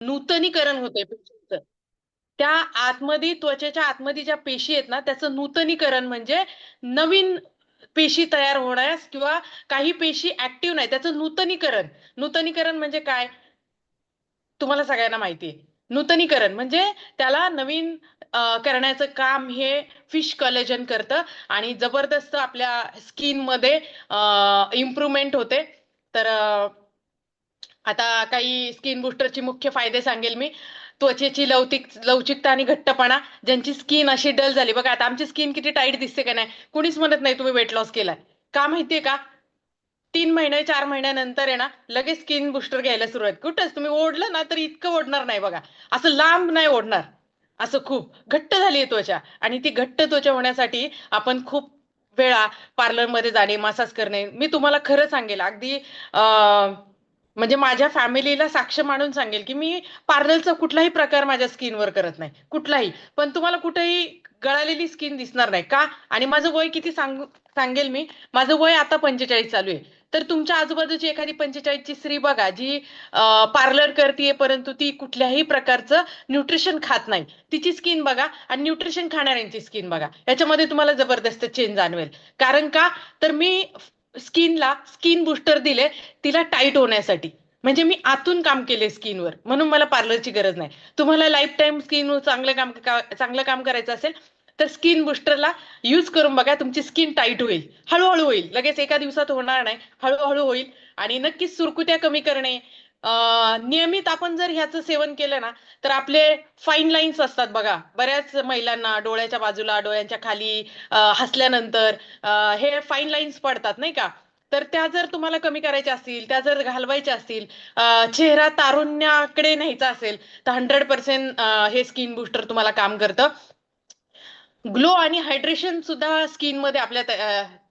नूतनीकरण होते पेशींचं. त्या आतमध्ये त्वचेच्या आतमध्ये ज्या पेशी आहेत ना त्याचं नूतनीकरण म्हणजे नवीन पेशी तयार होण्यास किंवा काही पेशी ऍक्टिव्ह नाही त्याचं नूतनीकरण. नूतनीकरण म्हणजे काय तुम्हाला सगळ्यांना माहिती आहे. नूतनीकरण म्हणजे त्याला नवीन करण्याचं काम हे फिश कॉलेजन करतं आणि जबरदस्त आपल्या स्किन मध्ये इम्प्रुव्हमेंट होते. तर आता काही स्किन बुस्टरचे मुख्य फायदे सांगेल मी. त्वचेची लवचिकता आणि घट्टपणा. ज्यांची स्किन अशी डल झाली बघा, आता आमची स्किन किती टाईट दिसते का नाही, कुणीच म्हणत नाही तुम्ही वेट लॉस केलाय. का माहितीये का? 3 महिने 4 महिन्यानंतर आहे ना लगेच स्किन बुस्टर घ्यायला सुरुवात. कुठंच तुम्ही ओढलं ना तर इतकं ओढणार नाही बघा, असं लांब नाही ओढणार. असं खूप घट्ट झाली आहे त्वचा आणि ती घट्ट त्वचा होण्यासाठी आपण खूप वेळा पार्लरमध्ये जाणे, मसाज करणे. मी तुम्हाला खरं सांगेल अगदी म्हणजे माझ्या फॅमिलीला साक्ष मानून सांगेल की मी पार्लरचा कुठलाही प्रकार माझ्या स्किनवर करत नाही, कुठलाही. पण तुम्हाला कुठेही गळालेली स्किन दिसणार नाही का? आणि माझं वय किती सांगेल मी. माझं वय आता 45 चालू आहे. तर तुमच्या आजूबाजूची एखादी 45ची स्त्री बघा जी पार्लर करते परंतु ती कुठल्याही प्रकारचं न्यूट्रिशन खात नाही. तिची स्किन बघा आणि न्यूट्रिशन खाणाऱ्यांची स्किन बघा, याच्यामध्ये तुम्हाला जबरदस्त चेंज जाणवेल. कारण का? तर मी स्किनला स्किन बुस्टर दिले तिला टाईट होण्यासाठी. म्हणजे मी आतून काम केले स्किनवर, म्हणून मला पार्लरची गरज नाही. तुम्हाला लाईफ टाईम स्किन चांगलं काम करायचं असेल तर स्किन बुस्टरला यूज करून बघा. तुमची स्किन टाईट होईल, हळूहळू होईल, लगेच एका दिवसात होणार नाही, हळूहळू होईल. आणि नक्कीच सुरकुत्या कमी करणे. नियमित आपण जर ह्याचं सेवन केलं ना तर आपले फाईन लाईन्स असतात बघा बऱ्याच महिलांना डोळ्याच्या बाजूला, डोळ्यांच्या खाली हसल्यानंतर हे फाईन लाईन्स पडतात नाही का? तर त्या जर तुम्हाला कमी करायच्या असतील, त्या जर घालवायच्या असतील, चेहरा तारुण्याकडे न्यायचा असेल तर 100% हे स्किन बुस्टर तुम्हाला काम करतं. ग्लो आणि हायड्रेशन सुद्धा स्किन मध्ये आपल्या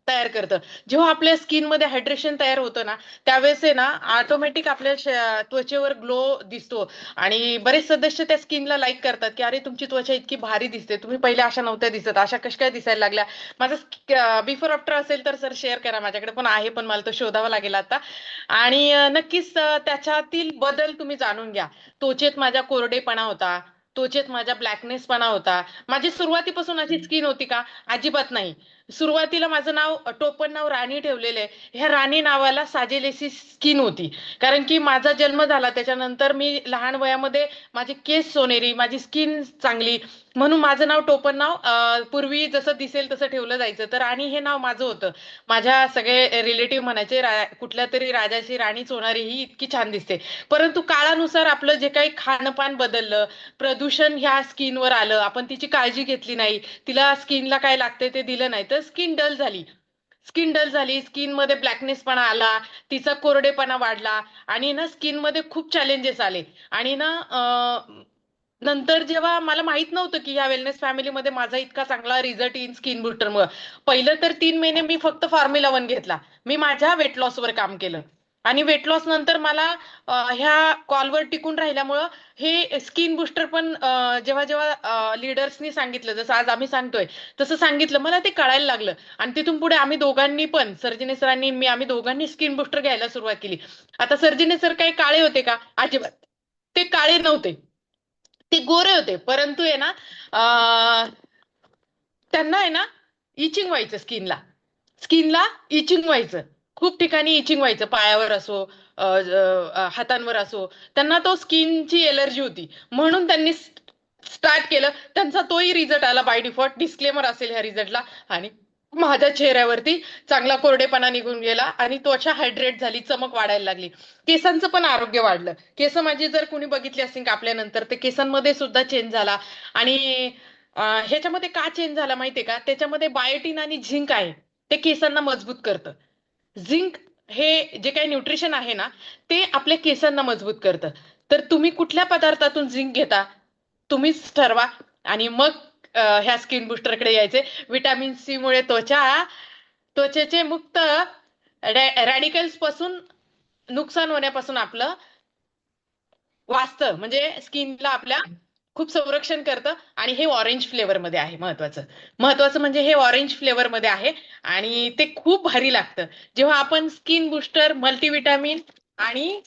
तयार करतं. जेव्हा आपल्या स्किन मध्ये हायड्रेशन तयार होतं ना त्यावेळेस आहे ना ऑटोमॅटिक आपल्या त्वचेवर ग्लो दिसतो. आणि बरेच सदस्य त्या स्किनला लाईक करतात की अरे तुमची त्वचा इतकी भारी दिसते, तुम्ही पहिले अशा नव्हत्या दिसत, अशा कशा काय दिसायला लागल्या. माझा बिफोर आफ्टर असेल तर सर शेअर करा, माझ्याकडे पण आहे पण मला तो शोधावा लागेल आता. आणि नक्कीच त्याच्यातील बदल तुम्ही जाणून घ्या. त्वचेत माझ्या कोरडेपणा होता, त्वचेत माझ्या ब्लॅकनेसपणा होता. माझी सुरुवातीपासून अशी स्किन होती का? अजिबात नाही. सुरुवातीला माझं नाव टोपण नाव राणी ठेवलेलं आहे. ह्या राणी नावाला साजेल स्किन होती. कारण की माझा जन्म झाला त्याच्यानंतर मी लहान वयामध्ये माझे केस सोनेरी, माझी स्किन चांगली, म्हणून माझं नाव टोपण नाव पूर्वी जसं दिसेल तसं ठेवलं जायचं. तर राणी हे नाव माझं होतं. माझ्या सगळे रिलेटिव्ह म्हणायचे कुठल्या तरी राजाची राणीच होणारी ही इतकी छान दिसते. परंतु काळानुसार आपलं जे काही खाणंपान बदललं, प्रदूषण ह्या स्किनवर आलं, आपण तिची काळजी घेतली नाही, तिला स्किनला काय लागते ते दिलं नाही, तर स्किन डल झाली. स्किन डल झाली, स्किन मध्ये ब्लॅकनेसपणा आला, तिचा कोरडेपणा वाढला आणि ना स्किन मध्ये खूप चॅलेंजेस आले. आणि ना नंतर जेव्हा मला माहित नव्हतं की ह्या वेलनेस फॅमिलीमध्ये माझा इतका चांगला रिझल्ट येईल स्किन बुस्टरमुळे. पहिलं तर 3 महिने मी फक्त फॉर्म्युला 1 घेतला. मी माझ्या वेट लॉसवर काम केलं. आणि वेट लॉस नंतर मला ह्या कॉलवर टिकून राहिल्यामुळं हे स्किन बुस्टर पण जेव्हा जेव्हा लीडर्सनी सांगितलं, जसं आज आम्ही सांगतोय तसं सांगितलं, मला ते कळायला लागलं. आणि तिथून पुढे आम्ही दोघांनी पण, सर्जिने सरांनी मी, आम्ही दोघांनी स्किन बुस्टर घ्यायला सुरुवात केली. आता सर्जिने सर काही काळे होते का? अजिबात. ते काळे नव्हते, ते गोरे होते. परंतु आहे ना त्यांना आहे ना इचिंग व्हायचं स्किनला. स्किनला इचिंग व्हायचं. खूप ठिकाणी इचिंग व्हायचं, पायावर असो, हातांवर असो. त्यांना तो स्किनची एलर्जी होती, म्हणून त्यांनी स्टार्ट केलं. त्यांचा तोही रिझल्ट आला बाय डिफॉल्ट. डिस्क्लेमर असेल ह्या रिझल्टला. आणि माझ्या चेहऱ्यावरती चांगला कोरडेपणा निघून गेला आणि त्वचा हायड्रेट झाली, चमक वाढायला लागली. केसांचं पण आरोग्य वाढलं. केस माझी जर कोणी बघितली असतील कापल्यानंतर ते केसांमध्ये सुद्धा चेंज झाला. आणि ह्याच्यामध्ये का चेंज झाला माहितीये का? त्याच्यामध्ये बायोटिन आणि झिंक आहे, ते केसांना मजबूत करतं. झिंक हे जे काही न्यूट्रिशन आहे ना ते आपल्या केसांना मजबूत करतं. तर तुम्ही कुठल्या पदार्थातून झिंक घेता तुम्हीच ठरवा. आणि मग ह्या स्किन बुस्टरकडे यायचे. विटॅमिन सी मुळे त्वचेचे मुक्त रॅडिकल्स पासून नुकसान होण्यापासून आपलं वाचतं. म्हणजे स्किनला आपल्या खूप संरक्षण करतं. आणि हे ऑरेंज फ्लेवर मध्ये आहे. महत्वाचं महत्वाचं म्हणजे हे ऑरेंज फ्लेवर मध्ये आहे आणि ते खूप भारी लागतं. जेव्हा आपण स्किन बुस्टर, मल्टीविटॅमिन आणि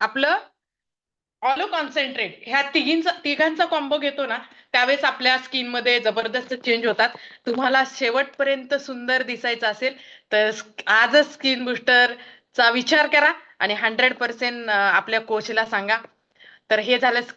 आपलं ऑलो कॉन्सन्ट्रेट ह्या तिघांचा कॉम्बो घेतो ना, त्यावेळेस आपल्या स्किन मध्ये जबरदस्त चेंज होतात. तुम्हाला शेवटपर्यंत सुंदर दिसायचं असेल तर आजच स्किन बुस्टर चा विचार करा आणि 100% आपल्या कोचला सांगा. तर हे झालं